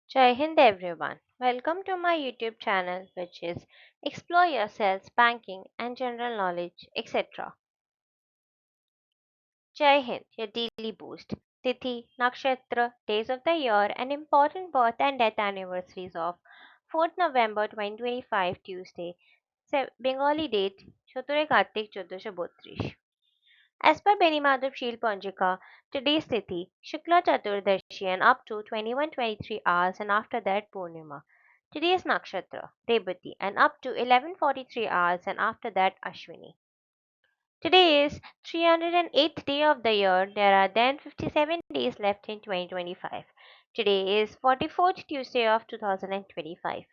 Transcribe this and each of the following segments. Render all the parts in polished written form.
Jai Hind everyone. Welcome to my YouTube channel which is Explore Yourselves, Banking and General Knowledge, etc. Jai Hind, your daily boost. Tithi, Nakshatra, days of the year and important birth and death anniversaries of 4th November 2025 Tuesday, Bengali date 17 Kartik 1432. As per Benimadhav Sheel Panjika, today's Tithi, Shukla Chaturdashi and up to 21:23 hours and after that Purnima. Today's Nakshatra, Rebati and up to 11:43 hours and after that Ashwini. Today is 308th day of the year. There are then 57 days left in 2025. Today is 44th Tuesday of 2025.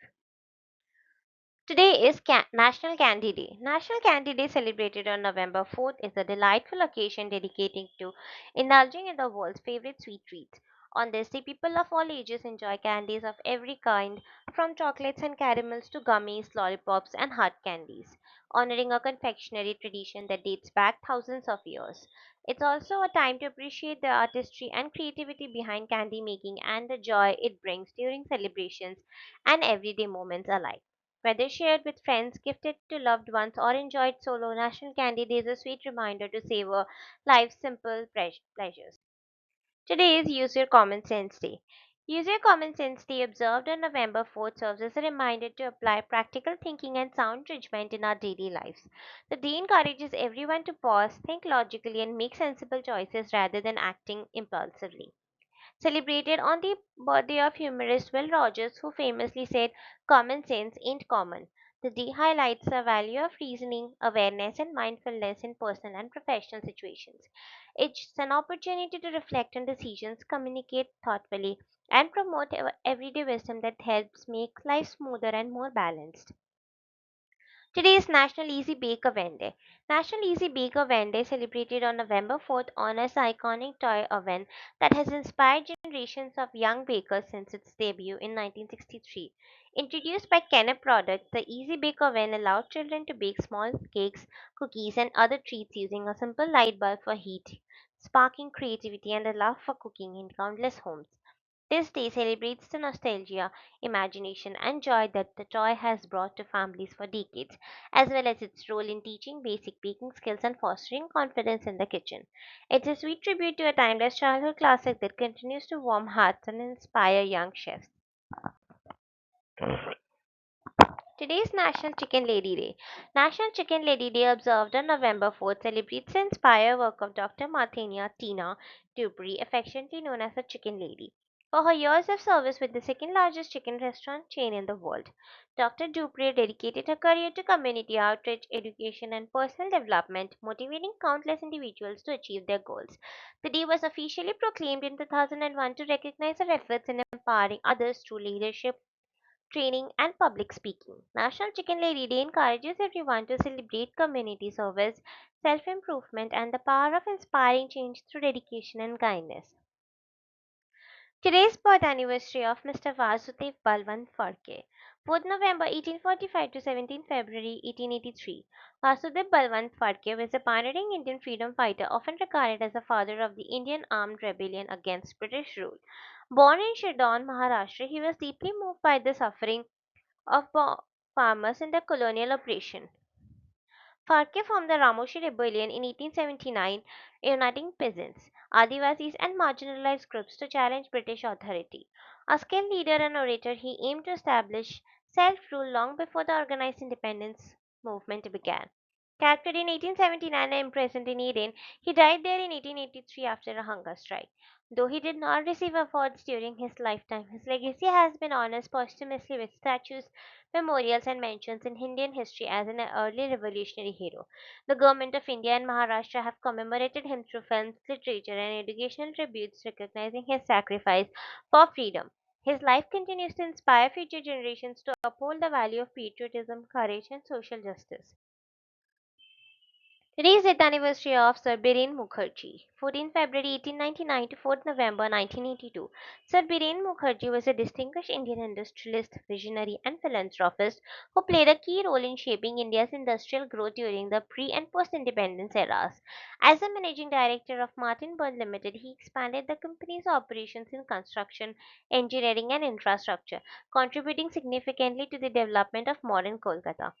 Today is National Candy Day. National Candy Day, celebrated on November 4th, is a delightful occasion dedicated to indulging in the world's favorite sweet treats. On this day, people of all ages enjoy candies of every kind, from chocolates and caramels to gummies, lollipops, and hard candies, honoring a confectionery tradition that dates back thousands of years. It's also a time to appreciate the artistry and creativity behind candy making and the joy it brings during celebrations and everyday moments alike. Whether shared with friends, gifted to loved ones, or enjoyed solo, National Candy Day is a sweet reminder to savor life's simple pleasures. Today is Use Your Common Sense Day. Use Your Common Sense Day, observed on November 4th, serves as a reminder to apply practical thinking and sound judgment in our daily lives. The day encourages everyone to pause, think logically, and make sensible choices rather than acting impulsively. Celebrated on the birthday of humorist Will Rogers, who famously said, "Common sense ain't common." The day highlights the value of reasoning, awareness, and mindfulness in personal and professional situations. It's an opportunity to reflect on decisions, communicate thoughtfully, and promote everyday wisdom that helps make life smoother and more balanced. Today is National Easy Bake Oven Day. National Easy Bake Oven Day, celebrated on November 4th, honors the iconic toy oven that has inspired generations of young bakers since its debut in 1963. Introduced by Kenner Products, the Easy Bake Oven allowed children to bake small cakes, cookies, and other treats using a simple light bulb for heat, sparking creativity and a love for cooking in countless homes. This day celebrates the nostalgia, imagination, and joy that the toy has brought to families for decades, as well as its role in teaching basic baking skills and fostering confidence in the kitchen. It's a sweet tribute to a timeless childhood classic that continues to warm hearts and inspire young chefs. Today is National Chicken Lady Day. National Chicken Lady Day, observed on November 4th, celebrates the inspired work of Dr. Marthenia Tina Dupree, affectionately known as the Chicken Lady, for her years of service with the second largest chicken restaurant chain in the world. Dr. Dupree dedicated her career to community outreach, education, and personal development, motivating countless individuals to achieve their goals. The day was officially proclaimed in 2001 to recognize her efforts in empowering others through leadership, training, and public speaking. National Chicken Lady Day encourages everyone to celebrate community service, self improvement, and the power of inspiring change through dedication and kindness. Today's birth anniversary of Mr. Vasudev Balwant Phadke, 4th November 1845 to 17th February 1883. Vasudev Balwant Phadke was a pioneering Indian freedom fighter, often regarded as the father of the Indian armed rebellion against British rule. Born in Shidon, Maharashtra, he was deeply moved by the suffering of farmers in the colonial oppression. Farke formed the Ramoshi Rebellion in 1879, uniting peasants, Adivasis, and marginalized groups to challenge British authority. A skilled leader and orator, he aimed to establish self rule long before the organized independence movement began. Captured in 1879 and imprisoned in Eden, he died there in 1883 after a hunger strike. Though he did not receive awards during his lifetime, his legacy has been honored posthumously with statues, memorials, and mentions in Indian history as an early revolutionary hero. The government of India and Maharashtra have commemorated him through films, literature, and educational tributes recognizing his sacrifice for freedom. His life continues to inspire future generations to uphold the value of patriotism, courage, and social justice. Today is the anniversary of Sir Biren Mukherjee, 14 February 1899 to 4 November 1982. Sir Biren Mukherjee was a distinguished Indian industrialist, visionary, and philanthropist who played a key role in shaping India's industrial growth during the pre and post independence eras. As the managing director of Martin Bond Limited, he expanded the company's operations in construction, engineering, and infrastructure, contributing significantly to the development of modern Kolkata.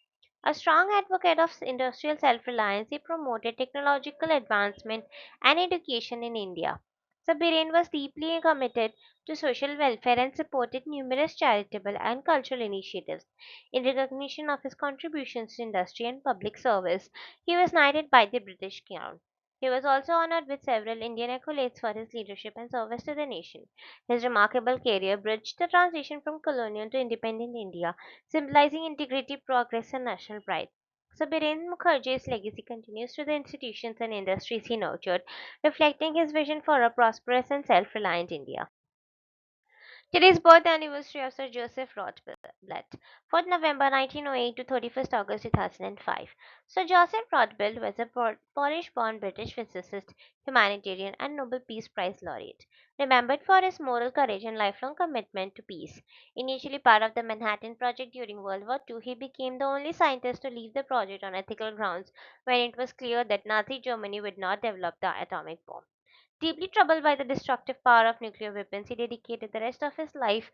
A strong advocate of industrial self reliance, he promoted technological advancement and education in India. Sabirin was deeply committed to social welfare and supported numerous charitable and cultural initiatives. In recognition of his contributions to industry and public service, he was knighted by the British Crown. He was also honored with several Indian accolades for his leadership and service to the nation. His remarkable career bridged the transition from colonial to independent India, symbolizing integrity, progress, and national pride. So Biren Mukherjee's legacy continues through the institutions and industries he nurtured, reflecting his vision for a prosperous and self-reliant India. Today's birth anniversary of Sir Joseph Rotblat, 4th November 1908 to 31st August 2005. Sir Joseph Rotblat was a Polish-born British physicist, humanitarian, and Nobel Peace Prize laureate, remembered for his moral courage and lifelong commitment to peace. Initially part of the Manhattan Project during World War II, he became the only scientist to leave the project on ethical grounds when it was clear that Nazi Germany would not develop the atomic bomb. Deeply troubled by the destructive power of nuclear weapons, he dedicated the rest of his life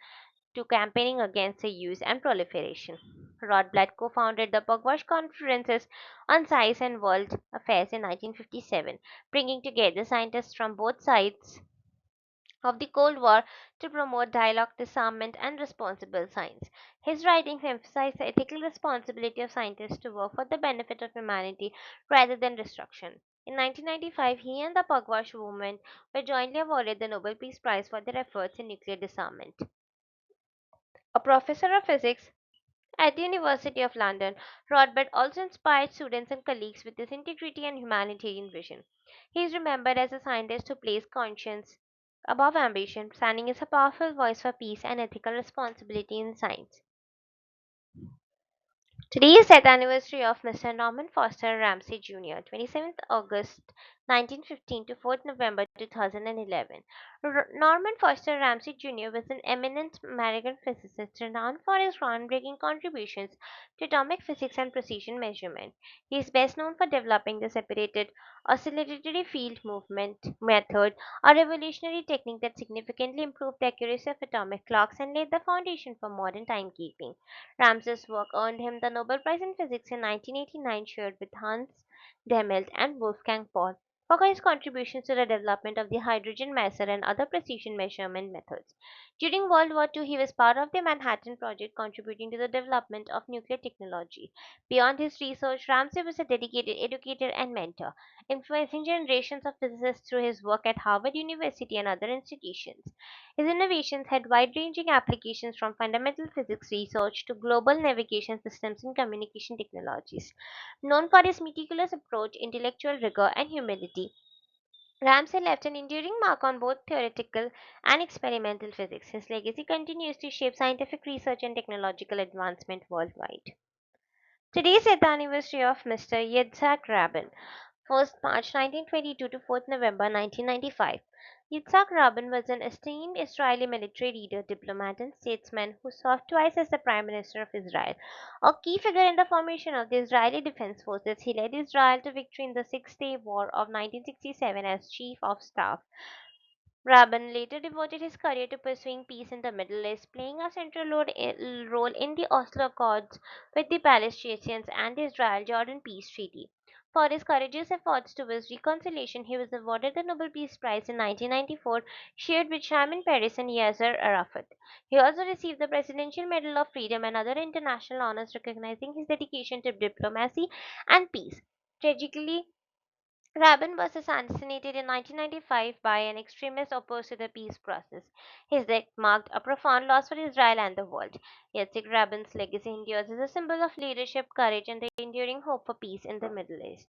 to campaigning against their use and proliferation. Rothblatt co-founded the Pugwash Conferences on Science and World Affairs in 1957, bringing together scientists from both sides of the Cold War to promote dialogue, disarmament, and responsible science. His writings emphasize the ethical responsibility of scientists to work for the benefit of humanity rather than destruction. In 1995, he and the Pugwash movement were jointly awarded the Nobel Peace Prize for their efforts in nuclear disarmament. A professor of physics at the University of London, Rothbard also inspired students and colleagues with his integrity and humanitarian vision. He is remembered as a scientist who placed conscience above ambition, standing as a powerful voice for peace and ethical responsibility in science. Today is the anniversary of Mr. Norman Foster Ramsay Jr., 27th August 1915 to 4th November 2011. Norman Foster Ramsay Jr. was an eminent American physicist renowned for his groundbreaking contributions to atomic physics and precision measurement. He is best known for developing the separated oscillatory field movement method, a revolutionary technique that significantly improved the accuracy of atomic clocks and laid the foundation for modern timekeeping. Ramsay's work earned him the Nobel Prize in Physics in 1989, shared with Hans Dehmelt and Wolfgang Paul for his contributions to the development of the hydrogen maser and other precision measurement methods. During World War II, he was part of the Manhattan Project, contributing to the development of nuclear technology. Beyond his research, Ramsay was a dedicated educator and mentor, influencing generations of physicists through his work at Harvard University and other institutions. His innovations had wide ranging applications from fundamental physics research to global navigation systems and communication technologies. Known for his meticulous approach, intellectual rigor, and humility, Ramsay left an enduring mark on both theoretical and experimental physics. His legacy continues to shape scientific research and technological advancement worldwide. Today is the anniversary of Mr. Yitzhak Rabin, 1st March 1922 to 4th November 1995. Yitzhak Rabin was an esteemed Israeli military leader, diplomat, and statesman who served twice as the Prime Minister of Israel. A key figure in the formation of the Israeli Defense Forces, he led Israel to victory in the Six-Day War of 1967 as Chief of Staff. Rabin later devoted his career to pursuing peace in the Middle East, playing a central role in the Oslo Accords with the Palestinians and the Israel-Jordan Peace Treaty. For his courageous efforts towards reconciliation, he was awarded the Nobel Peace Prize in 1994, shared with Shimon Peres and Yasser Arafat. He also received the Presidential Medal of Freedom and other international honors recognizing his dedication to diplomacy and peace. Tragically, Rabin was assassinated in 1995 by an extremist opposed to the peace process. His death marked a profound loss for Israel and the world. Yitzhak Rabin's legacy endures as a symbol of leadership, courage, and the enduring hope for peace in the Middle East.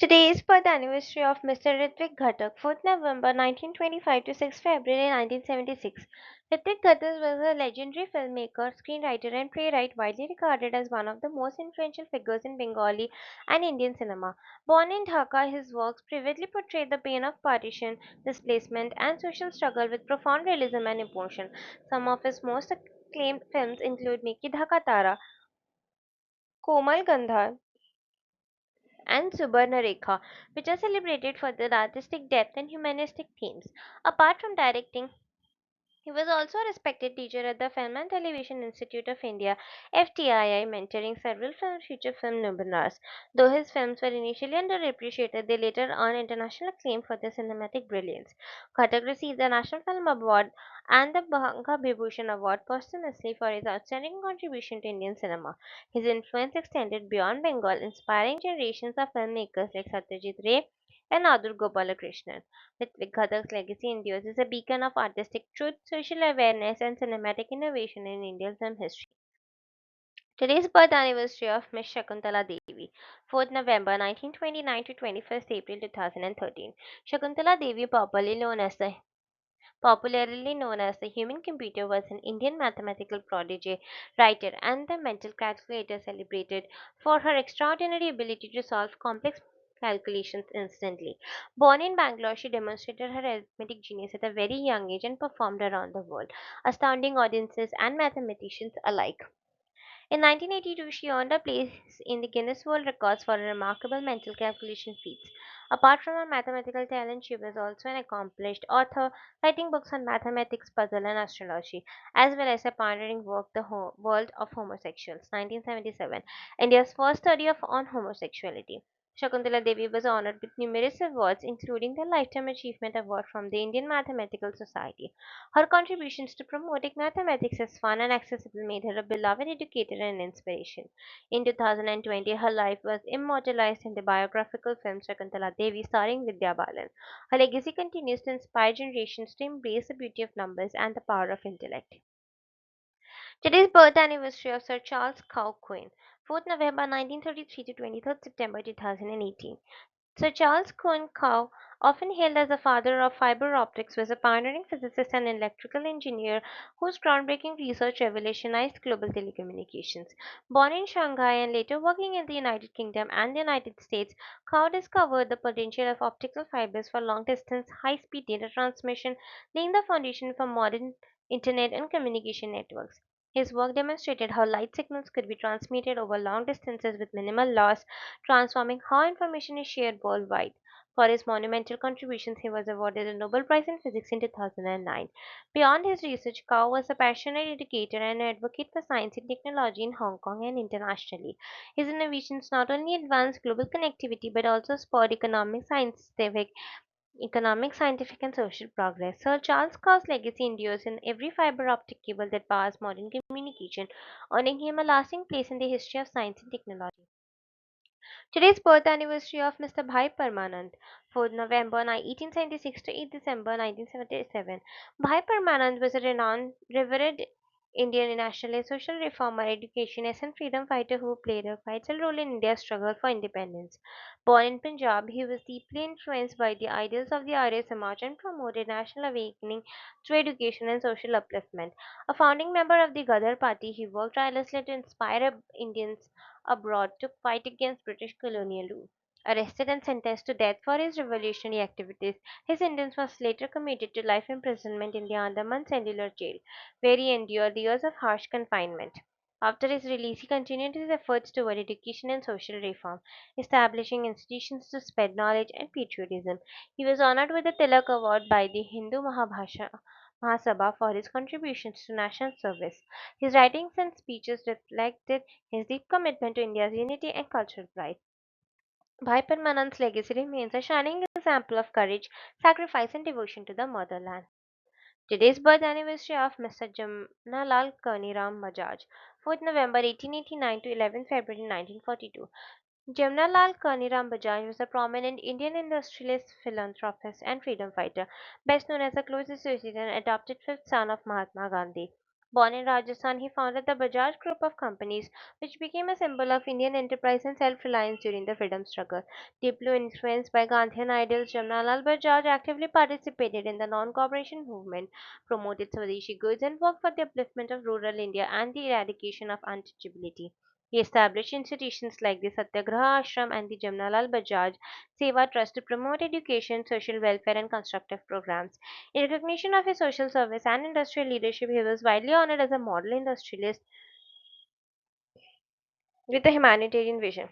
Today is birth anniversary of Mr. Ritvik Ghatak, 4th November 1925 to 6th February 1976. Ritvik Ghatak was a legendary filmmaker, screenwriter, and playwright widely regarded as one of the most influential figures in Bengali and Indian cinema. Born in Dhaka, his works vividly portray the pain of partition, displacement, and social struggle with profound realism and emotion. Some of his most acclaimed films include Miki Dhaka Tara, Komal Gandhar, and Subarnarekha, which are celebrated for their artistic depth and humanistic themes. Apart from directing, he was also a respected teacher at the Film and Television Institute of India (FTII), mentoring several feature film newcomers. Though his films were initially underappreciated, they later earned international acclaim for their cinematic brilliance. Khatak received the National Film Award and the Bhanga Vibhushan Award posthumously for his outstanding contribution to Indian cinema. His influence extended beyond Bengal, inspiring generations of filmmakers like Satyajit Ray and Adur Gopalakrishnan. Ritwik Ghatak's legacy endures as a beacon of artistic truth, social awareness, and cinematic innovation in Indian film history. Today's birth anniversary of Miss Shakuntala Devi, 4th November 1929 to 21st April 2013. Shakuntala Devi, popularly known as the human computer, was an Indian mathematical prodigy, writer, and the mental calculator celebrated for her extraordinary ability to solve complex calculations instantly. Born in Bangalore, she demonstrated her arithmetic genius at a very young age and performed around the world, astounding audiences and mathematicians alike. In 1982, she earned a place in the Guinness World Records for her remarkable mental calculation feats. Apart from her mathematical talent, she was also an accomplished author, writing books on mathematics, puzzle, and astrology, as well as a pioneering work, The World of Homosexuals, 1977, India's first study on homosexuality. Shakuntala Devi was honored with numerous awards, including the Lifetime Achievement Award from the Indian Mathematical Society. Her contributions to promoting mathematics as fun and accessible made her a beloved educator and inspiration. In 2020, her life was immortalized in the biographical film Shakuntala Devi starring Vidya Balan. Her legacy continues to inspire generations to embrace the beauty of numbers and the power of intellect. Today's birth anniversary of Sir Charles Colquhoun, 4th November 1933 to 23rd September 2018. Sir Charles Cohen Cow, often hailed as the father of fiber optics, was a pioneering physicist and electrical engineer whose groundbreaking research revolutionized global telecommunications. Born in Shanghai and later working in the United Kingdom and the United States, Cow discovered the potential of optical fibers for long distance, high speed data transmission, laying the foundation for modern internet and communication networks. His work demonstrated how light signals could be transmitted over long distances with minimal loss, transforming how information is shared worldwide. For his monumental contributions, he was awarded a Nobel Prize in Physics in 2009. Beyond his research, Kao was a passionate educator and advocate for science and technology in Hong Kong and internationally. His innovations not only advanced global connectivity but also spurred scientific, and social progress. Sir Charles Cow's legacy endures in every fiber optic cable that powers modern communication, earning him a lasting place in the history of science and technology. Today's birth anniversary of Mr. Bhai Parmanand, 4th November 1876 to 8th December 1977. Bhai Parmanand was a renowned, revered Indian nationalist, social reformer, educationist, and freedom fighter who played a vital role in India's struggle for independence. Born in Punjab, he was deeply influenced by the ideals of the Arya Samaj and promoted national awakening through education and social upliftment. A founding member of the Ghadar Party, he worked tirelessly to inspire Indians abroad to fight against British colonial rule. Arrested and sentenced to death for his revolutionary activities, his sentence was later commuted to life imprisonment in the Andaman Cellular Jail, where he endured years of harsh confinement. After his release, he continued his efforts toward education and social reform, establishing institutions to spread knowledge and patriotism. He was honored with the Tilak Award by the Hindu Mahasabha for his contributions to national service. His writings and speeches reflected his deep commitment to India's unity and cultural pride. Bhai Parmanand's legacy remains a shining example of courage, sacrifice, and devotion to the motherland. Today's birth anniversary of Mr. Jamnalal Karniram Bajaj, 4th November 1889 to 11th February 1942. Jamnalal Karniram Bajaj was a prominent Indian industrialist, philanthropist, and freedom fighter, best known as the close associate and adopted fifth son of Mahatma Gandhi. Born in Rajasthan, he founded the Bajaj Group of companies, which became a symbol of Indian enterprise and self-reliance during the freedom struggle. Deeply influenced by Gandhian ideals, Jamnalal Bajaj actively participated in the non-cooperation movement, promoted Swadeshi goods, and worked for the upliftment of rural India and the eradication of untouchability. He established institutions like the Satyagraha Ashram and the Jamnalal Bajaj Seva Trust to promote education, social welfare, and constructive programs. In recognition of his social service and industrial leadership, he was widely honored as a model industrialist with a humanitarian vision.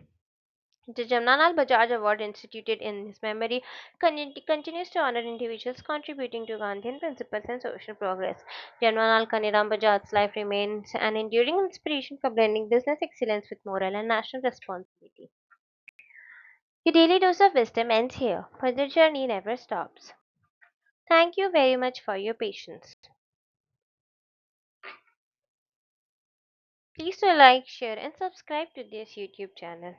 The Jamnalal Bajaj Award, instituted in his memory, continues to honor individuals contributing to Gandhian principles and social progress. Jamnalal Kaniram Bajaj's life remains an enduring inspiration for blending business excellence with moral and national responsibility. Your daily dose of wisdom ends here, but the journey never stops. Thank you very much for your patience. Please do like, share, and subscribe to this YouTube channel.